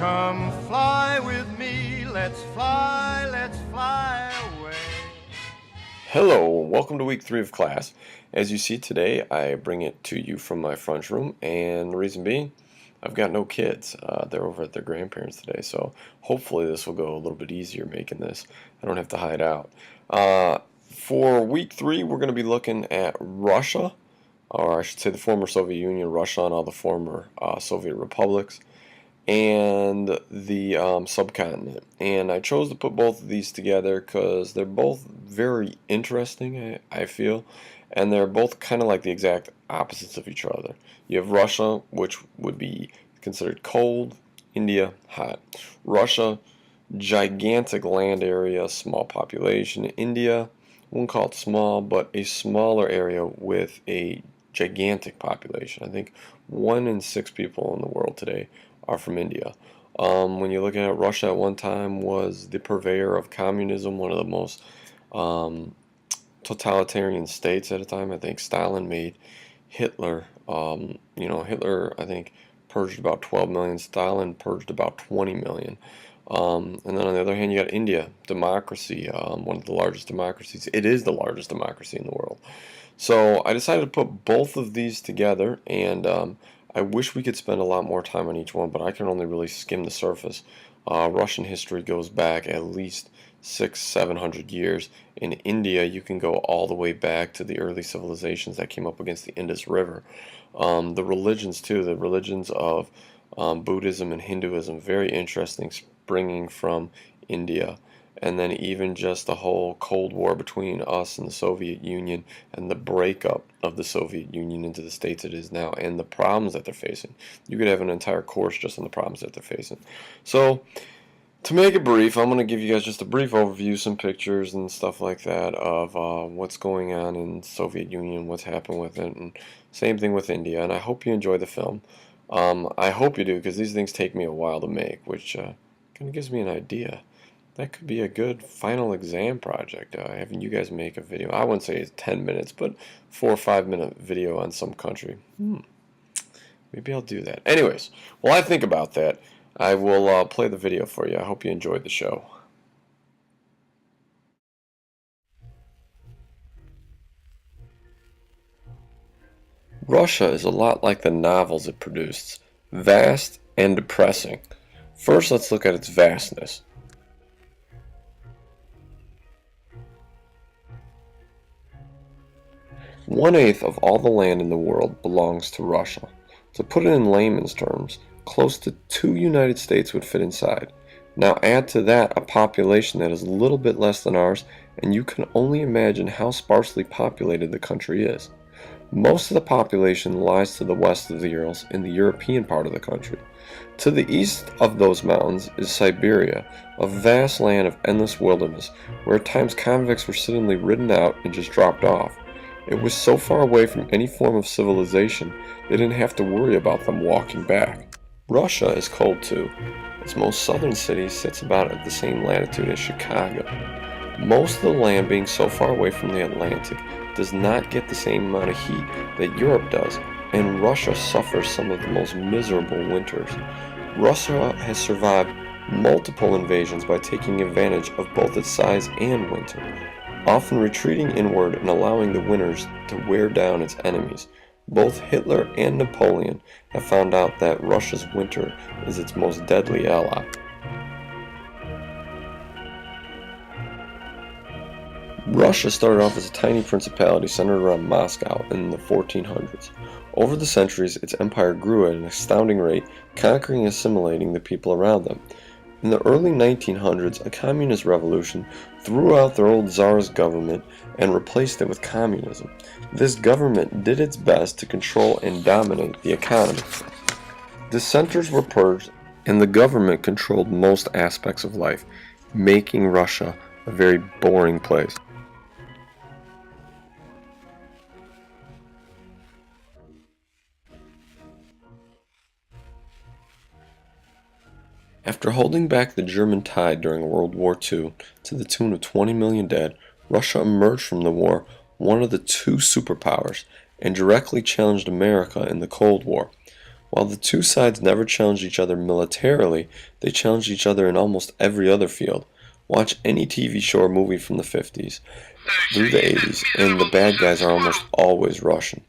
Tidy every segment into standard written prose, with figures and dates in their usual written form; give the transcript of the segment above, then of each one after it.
Come fly with me, let's fly away. Hello, welcome to week 3 of class. As you see today, I bring it to you from my front room, and the reason being, I've got no kids. They're over at their grandparents today, so hopefully this will go a little bit easier making this. I don't have to hide out. For week 3, we're going to be looking at Russia, or I should say the former Soviet Union, Russia, and all the former Soviet republics, and the subcontinent. And I chose to put both of these together because they're both very interesting, I feel, and they're both kind of like the exact opposites of each other. You have Russia, which would be considered cold, India, hot. Russia, gigantic land area, small population. India, I wouldn't call it small, but a smaller area with a gigantic population. I think 1 in 6 people in the world today are from India. When you're looking at Russia at one time was the purveyor of communism, one of the most totalitarian states at a time. I think Stalin made Hitler, Hitler, I think, purged about 12 million. Stalin purged about 20 million. And then on the other hand, you got India, democracy, one of the largest democracies. It is the largest democracy in the world. So I decided to put both of these together, and I wish we could spend a lot more time on each one, but I can only really skim the surface. Russian history goes back at least 600-700 years. In India, you can go all the way back to the early civilizations that came up against the Indus River. The religions too, the religions of Buddhism and Hinduism, very interesting, springing from India. And then even just the whole Cold War between us and the Soviet Union, and the breakup of the Soviet Union into the states it is now, and the problems that they're facing. You could have an entire course just on the problems that they're facing. So, to make it brief, I'm going to give you guys just a brief overview, some pictures and stuff like that of what's going on in the Soviet Union, what's happened with it, and same thing with India. And I hope you enjoy the film. I hope you do, because these things take me a while to make, which kind of gives me an idea. That could be a good final exam project, having you guys make a video. I wouldn't say it's 10 minutes, but 4 or 5 minute video on some country. Maybe I'll do that. Anyways, while I think about that, I will play the video for you. I hope you enjoyed the show. Russia is a lot like the novels it produced, vast and depressing. First, let's look at its vastness. 1/8 of all the land in the world belongs to Russia. To put it in layman's terms, close to 2 United States would fit inside. Now add to that a population that is a little bit less than ours, and you can only imagine how sparsely populated the country is. Most of the population lies to the west of the Urals in the European part of the country. To the east of those mountains is Siberia, a vast land of endless wilderness, where at times convicts were suddenly ridden out and just dropped off. It was so far away from any form of civilization, they didn't have to worry about them walking back. Russia is cold too. Its most southern city sits about at the same latitude as Chicago. Most of the land being so far away from the Atlantic does not get the same amount of heat that Europe does, and Russia suffers some of the most miserable winters. Russia has survived multiple invasions by taking advantage of both its size and winter, often retreating inward and allowing the winters to wear down its enemies. Both Hitler and Napoleon have found out that Russia's winter is its most deadly ally. Russia started off as a tiny principality centered around Moscow in the 1400s. Over the centuries, its empire grew at an astounding rate, conquering and assimilating the people around them. In the early 1900s, a communist revolution threw out their old czarist government and replaced it with communism. This government did its best to control and dominate the economy. Dissenters were purged, and the government controlled most aspects of life, making Russia a very boring place. After holding back the German tide during World War II to the tune of 20 million dead, Russia emerged from the war one of the 2 superpowers and directly challenged America in the Cold War. While the two sides never challenged each other militarily, they challenged each other in almost every other field. Watch any TV show or movie from the 50s through the 80s, and the bad guys are almost always Russian.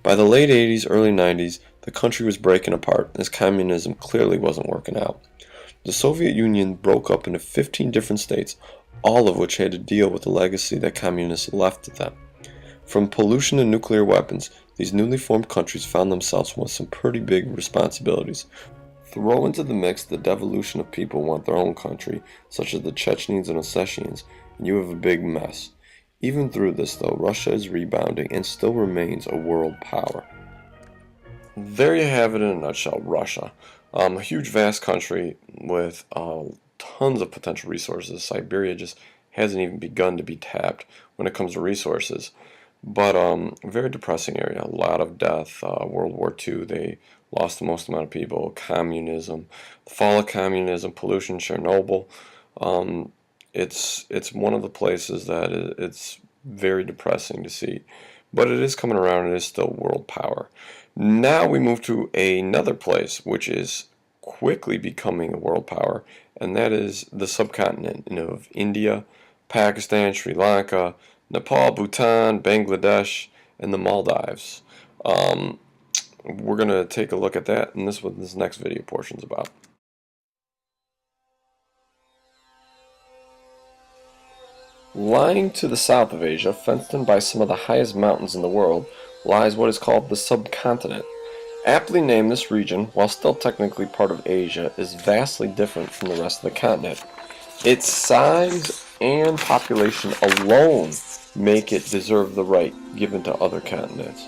By the late 80s, early 90s, the country was breaking apart as communism clearly wasn't working out. The Soviet Union broke up into 15 different states, all of which had to deal with the legacy that communists left to them. From pollution to nuclear weapons, these newly formed countries found themselves with some pretty big responsibilities. Throw into the mix the devolution of people who want their own country, such as the Chechens and Ossetians, and you have a big mess. Even through this, though, Russia is rebounding and still remains a world power. There you have it in a nutshell, Russia. A huge, vast country with tons of potential resources. Siberia just hasn't even begun to be tapped when it comes to resources. But a very depressing area. A lot of death. World War II, they lost the most amount of people. Communism, the fall of communism, pollution, Chernobyl. It's one of the places that it's very depressing to see. But it is coming around. It is still world power. Now we move to another place which is quickly becoming a world power, and that is the subcontinent of India, Pakistan, Sri Lanka, Nepal, Bhutan, Bangladesh, and the Maldives. We're going to take a look at that, and this is what this next video portion is about. Lying to the south of Asia, fenced in by some of the highest mountains in the world, lies what is called the subcontinent. Aptly named, this region, while still technically part of Asia, is vastly different from the rest of the continent. Its size and population alone make it deserve the right given to other continents.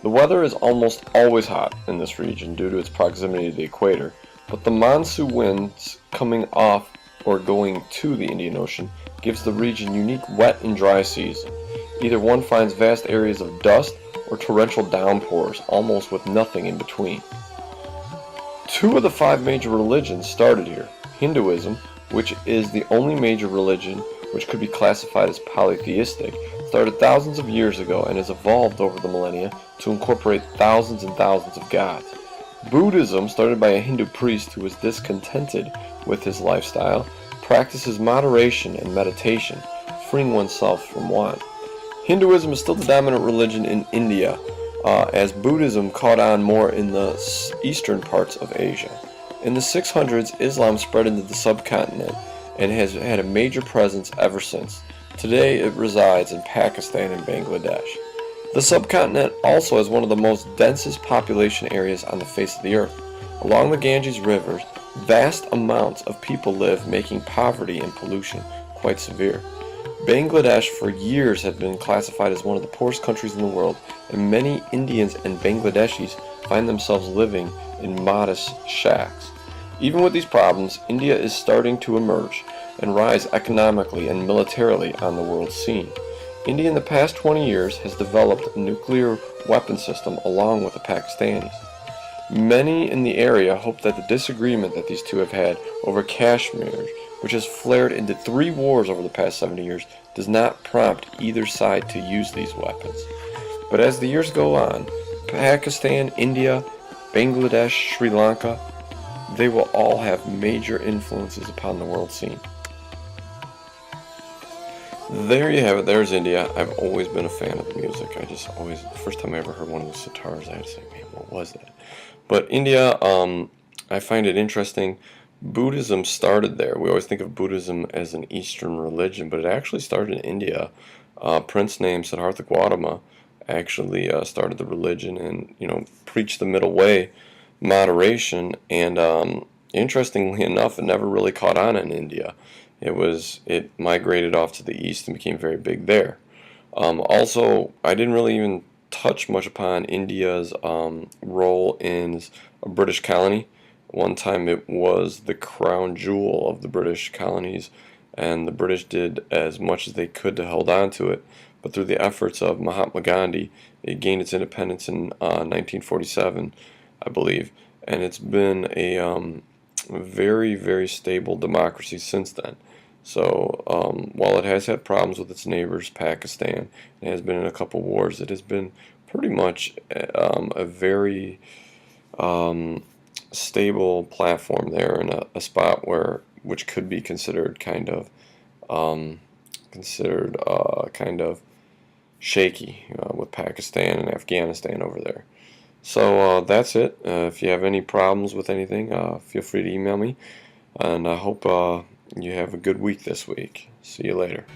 The weather is almost always hot in this region due to its proximity to the equator, but the monsoon winds coming off or going to the Indian Ocean gives the region unique wet and dry season. Either one finds vast areas of dust or torrential downpours, almost with nothing in between. Two of the five major religions started here. Hinduism, which is the only major religion which could be classified as polytheistic, started thousands of years ago and has evolved over the millennia to incorporate thousands and thousands of gods. Buddhism, started by a Hindu priest who was discontented with his lifestyle, practices moderation and meditation, freeing oneself from want. Hinduism is still the dominant religion in India, as Buddhism caught on more in the eastern parts of Asia. In the 600s, Islam spread into the subcontinent and has had a major presence ever since. Today it resides in Pakistan and Bangladesh. The subcontinent also has one of the most densest population areas on the face of the earth. Along the Ganges rivers, vast amounts of people live, making poverty and pollution quite severe. Bangladesh for years had been classified as one of the poorest countries in the world, and many Indians and Bangladeshis find themselves living in modest shacks. Even with these problems, India is starting to emerge and rise economically and militarily on the world scene. India in the past 20 years has developed a nuclear weapon system along with the Pakistanis. Many in the area hope that the disagreement that these two have had over Kashmir, which has flared into 3 wars over the past 70 years, does not prompt either side to use these weapons. But as the years go on, Pakistan, India, Bangladesh, Sri Lanka, they will all have major influences upon the world scene. There you have it. There's India. I've always been a fan of the music. The first time I ever heard one of those sitars, I had to say, man, what was that? But India, I find it interesting. Buddhism started there. We always think of Buddhism as an Eastern religion, but it actually started in India. A prince named Siddhartha Gautama actually started the religion and, preached the middle way, moderation, and interestingly enough, it never really caught on in India. It migrated off to the east and became very big there. Also, I didn't really even touch much upon India's role in a British colony. One time it was the crown jewel of the British colonies, and the British did as much as they could to hold on to it. But through the efforts of Mahatma Gandhi, it gained its independence in 1947, I believe, and it's been a very, very stable democracy since then. So while it has had problems with its neighbors, Pakistan, and has been in a couple wars, it has been pretty much a very stable platform there, and a spot which could be considered kind of shaky with Pakistan and Afghanistan over there. So that's it. If you have any problems with anything, feel free to email me, and I hope you have a good week this week. See you later.